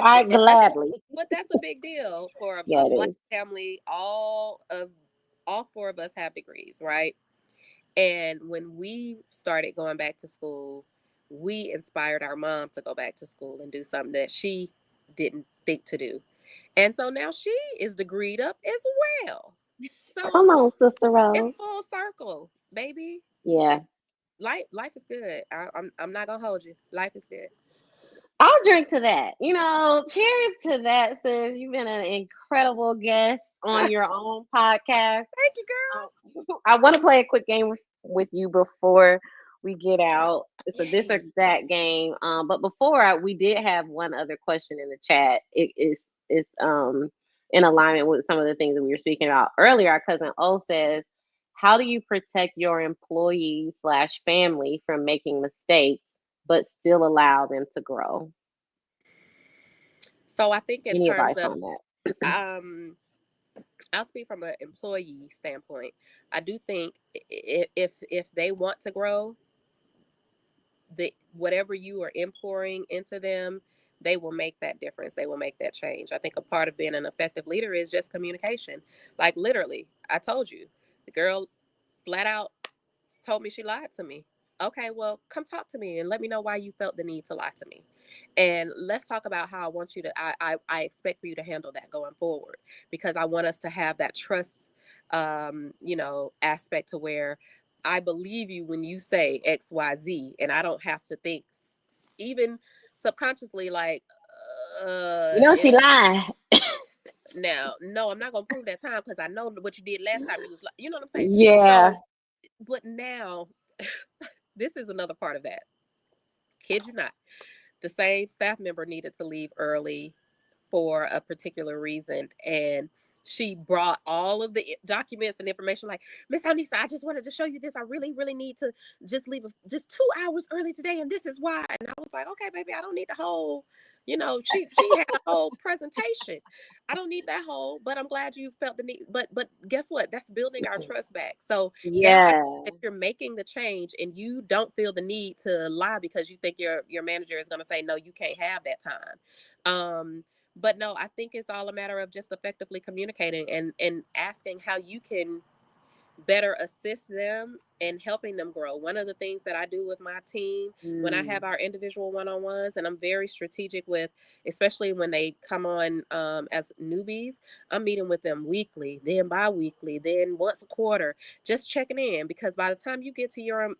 I that's gladly. but that's a big deal for Yeah, a it Black is. family. All four of us have degrees, right? And when we started going back to school, we inspired our mom to go back to school and do something that she didn't think to do. And so now she is degreed up as well. So Come on, Sister it's Rose. full circle, baby. Yeah. It, life is good. I'm not gonna hold you. Life is good. I'll drink to that. Cheers to that, sis. You've been an incredible guest on Thank your own podcast. you, girl. I want to play a quick game with you before we get out. It's a this or Yay. that game. But before we did have one other question in the chat. It's in alignment with some of the things that we were speaking about earlier. Our cousin O says, "How do you protect your employees slash family from making mistakes, but still allow them to grow?" So I think in Any terms advice of on that? um I'll speak from an employee standpoint. I do think if they want to grow, the whatever you are importing into them, they will make that difference. They will make that change. I think a part of being an effective leader is just communication. Like literally, I told you, the girl flat out told me she lied to me. Okay, well, come talk to me and let me know why you felt the need to lie to me. And let's talk about how I want you to, I expect for you to handle that going forward, because I want us to have that trust, aspect to where I believe you when you say XYZ, and I don't have to think, even subconsciously, like, She is lied. now, no, I'm not going to prove that time because I know what you did last time. You was like, you know what I'm saying? Yeah. So, but now, this is another part of that. Kid you not. The same staff member needed to leave early for a particular reason, and she brought all of the documents and information, like, Miss Alnisa, I just wanted to show you this. I really, really need to just leave just 2 hours early today, and this is why. And I was like, okay, baby, I don't need the whole, she had a whole presentation. I don't need that whole, but I'm glad you felt the need. But guess what? That's building our trust back. So now I Yeah. that you're making the change and you don't feel the need to lie because you think your manager is going to say no, you can't have that time. But no, I think it's all a matter of just effectively communicating and asking how you can better assist them and helping them grow. One of the things that I do with my team when I Mm. have our individual one-on-ones, and I'm very strategic with, especially when they come on as newbies, I'm meeting with them weekly, then bi-weekly, then once a quarter, just checking in, because by the time you get to your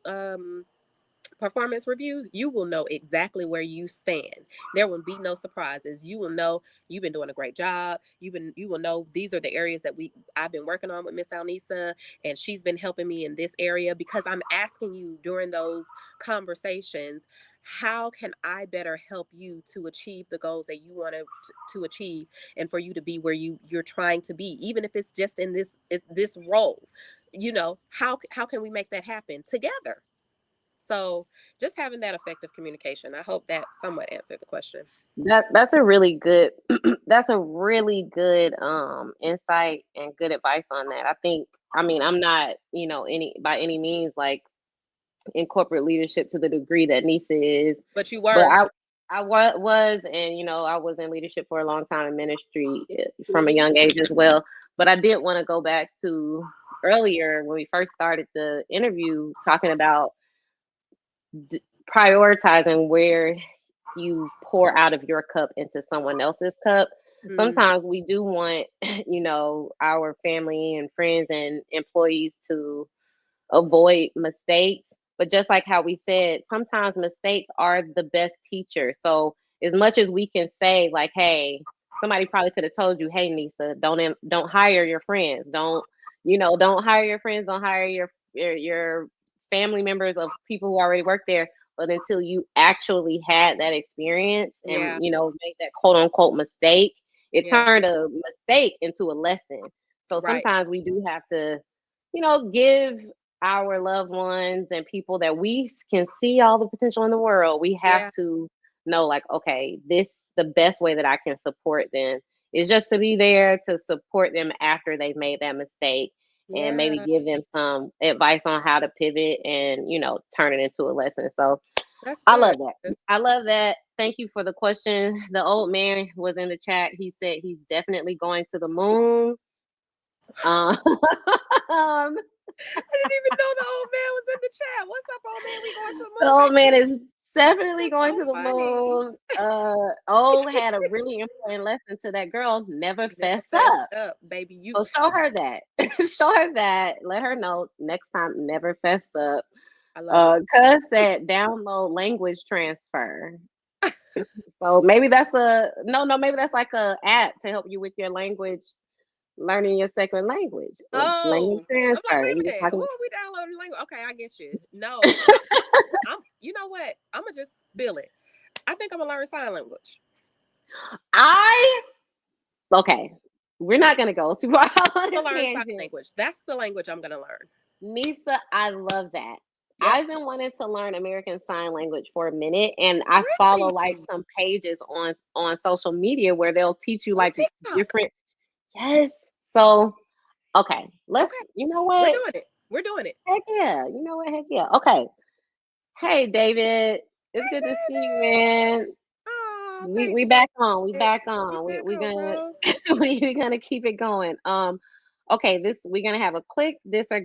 performance review, you will know exactly where you stand. There will be no surprises. You will know you've been doing a great job. You will know these are the areas that I've been working on with Miss Alnisa, and she's been helping me in this area, because I'm asking you during those conversations, how can I better help you to achieve the goals that you want to achieve, and for you to be where you're trying to be, even if it's just in this role. How can we make that happen together? So just having that effective communication. I hope that somewhat answered the question. That's a really good that's a really good insight and good advice on that. I mean, I'm not, any by any means like in corporate leadership to the degree that Nisa is, But you but were. I was, and I was in leadership for a long time in ministry from a Mm-hmm. young age as well. But I did want to go back to earlier when we first started the interview talking about prioritizing where you pour out of your cup into someone else's cup. Mm, Sometimes we do want, our family and friends and employees to avoid mistakes. But just like how we said, sometimes mistakes are the best teacher. So as much as we can say, like, hey, somebody probably could have told you, hey, Nisa, don't hire your friends. Don't hire your friends. Don't hire your family members of people who already work there. But until you actually had that experience and yeah. made that quote unquote mistake, it Yeah. turned a mistake into a lesson. So Right. sometimes we do have to give our loved ones and people that we can see all the potential in the world, we have Yeah. to know, like, okay, this the best way that I can support them is just to be there to support them after they've made that mistake and maybe Yeah, give them some advice on how to pivot and, turn it into a lesson. So that's I good. love that. I love that. Thank you for the question. The old man was in the chat. He said he's definitely going to the moon. Um, I didn't even know the old man was in the chat. What's up, old man? We going to the the moon, old man baby. is definitely That's going so to the funny. moon. Old had a really important lesson to that girl. Never Never fess fess up. up, baby. You. So show her that. Show her that. Let her know next time. Never fess up. I love it. Cuz said download language transfer. So maybe that's a no. Maybe that's like a app to help you with your language, learning your second language, language Oh, I'm like, transfer. wait And a you're minute. Who talking. are we downloading language? Okay, I get you. No, I'm. You know what? I'm gonna just spill it. I think I'm gonna learn sign language. I okay. We're not gonna go too far on To a learn sign tangent. language. That's the language I'm gonna learn. Nisa, I love that. Yep. I've been wanting to learn American Sign Language for a minute, and I follow like Really? some pages on social media where they'll teach you On like TikTok. different. Yes. So okay, let's. Okay, You know we're what? doing it. We're doing it. Heck yeah. You know what? Heck yeah. Okay. Hey, David. It's Hey, good to see you, David. man. Oh, We thanks, back on. We David. back We on. We back we on, gonna bro. we're gonna keep it going. Okay. This we're gonna have a quick this or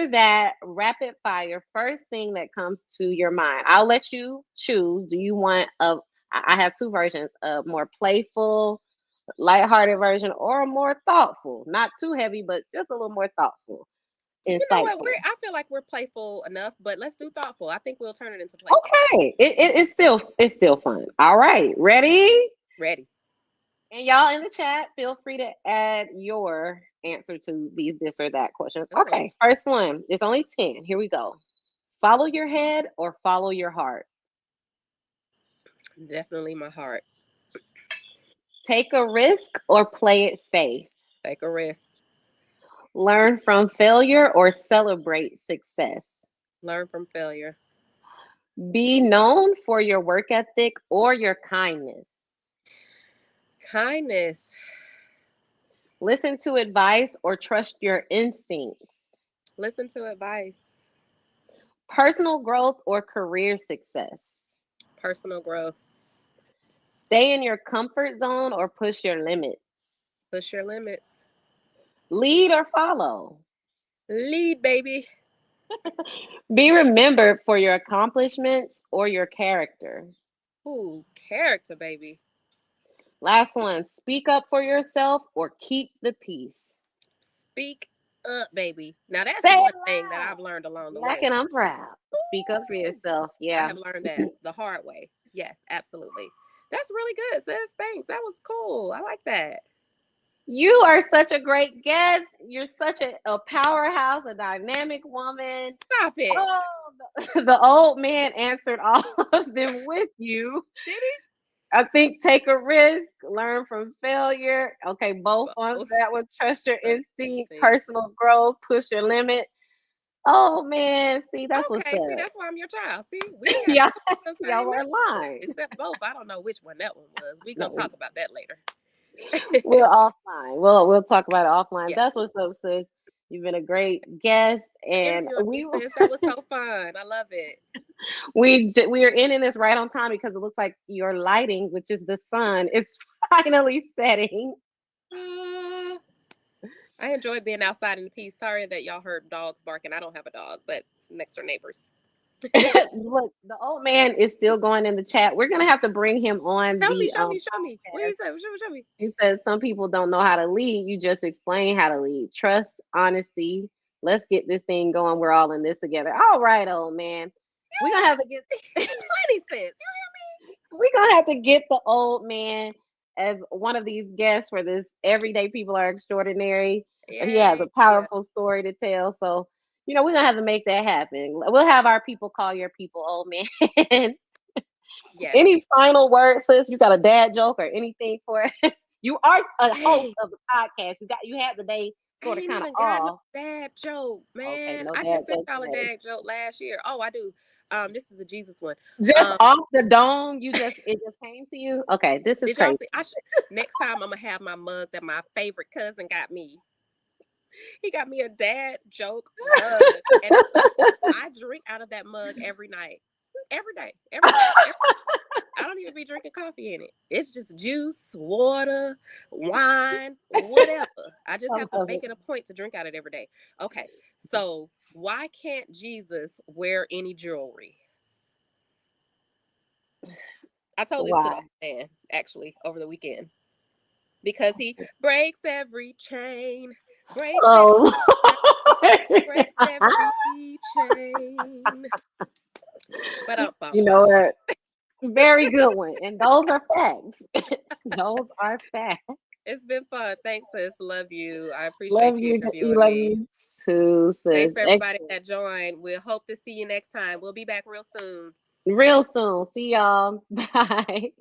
that rapid fire. First thing that comes to your mind. I'll let you choose. Do you want a? I have two versions: a more playful, lighthearted version, or a more thoughtful. Not too heavy, but just a little more thoughtful, You know what? insightful. I feel like we're playful enough, but let's do thoughtful. I think we'll turn it into playful. Okay, it's still fun. All right, ready? Ready. And y'all in the chat, feel free to add your answer to these this or that questions. Oh, Okay, first one. It's only 10. Here we go. Follow your head or follow your heart. definitely my heart. Take a risk or play it safe. Take a risk. Learn from failure or celebrate success. Learn from failure. Be known for your work ethic or your kindness. Kindness. Listen to advice or trust your instincts. Listen to advice. Personal growth or career success. Personal growth. Stay in your comfort zone or push your limits. Push your limits. Lead or follow. Lead, baby. Be remembered for your accomplishments or your character. Ooh, character, baby. Last one, speak up for yourself or keep the peace. Speak up, baby. Now that's Say it one thing that loud. I've learned along the Black way. and I'm proud. Speak up for Ooh, yourself. I Yeah. have learned that the hard way. Yes, absolutely. That's really good, sis. Thanks. That was cool. I like that. You are such a great guest. You're such a powerhouse, a dynamic woman. Stop it. Oh, the old man answered all of them with you. Did he? I think take a risk, learn from failure. Okay, both on Both. that one. Trust your Trust instinct, instinct. personal growth, push your limit. Oh man, see that's what's Okay, see, up. that's why I'm your child. See, we got y'all, two of the y'all same were mental, aligned. except both. I don't know which one that one was. We gonna No, talk about that later. we're offline. We'll talk about it offline. Yeah. That's what's up, sis. You've been a great guest, and Interviewing me, sis. That was so fun. I love it. we are ending this right on time because it looks like your lighting, which is the sun, is finally setting. Uh, I enjoyed being outside in the peace. Sorry that y'all heard dogs barking. I don't have a dog, but next door neighbors. Look, the old man is still going in the chat. We're gonna have to bring him on Tell me, the show me, show me. What do podcast. you say? Show me, show me. He says some people don't know how to lead. You just explain how to lead. Trust, honesty. Let's get this thing going. We're all in this together. All right, old man. We're gonna have to get Plenty sense. we're gonna have to get the old man as one of these guests for this everyday people are extraordinary. He has a Yay. powerful story to tell. So, we're gonna have to make that happen. We'll have our people call your people old man. Yes. Any final words, sis? You got a dad joke or anything for us? You are a host Hey, of the podcast. You had the day I sort of ain't kind of even got no off. dad joke, Okay, man. no I dad just sent joke y'all a today. dad joke last year. Oh, I do. This is a Jesus one. Just Um, off the dome, it just came to you. Okay, this is did y'all crazy. see? Next time I'm gonna have my mug that my favorite cousin got me. He got me a dad joke mug, and it's like I drink out of that mug every night, every day, every day. I don't even be drinking coffee in it. It's just juice, water, wine, whatever. I just I have to love make it. it a point to drink out of it every day. Okay, so why can't Jesus wear any jewelry? I told this to the Why? old man actually over the weekend because he breaks every chain, breaks Oh. every chain, breaks every chain. But You know what? Very good one. And those are facts. Those are facts. it's been fun. Thanks, sis. Love you. I Love appreciate you you. interviewing Love me. you too, Thanks sis. for everybody Excellent. that joined. We'll hope to see you next time. We'll be back real soon. Real soon. See y'all. Bye.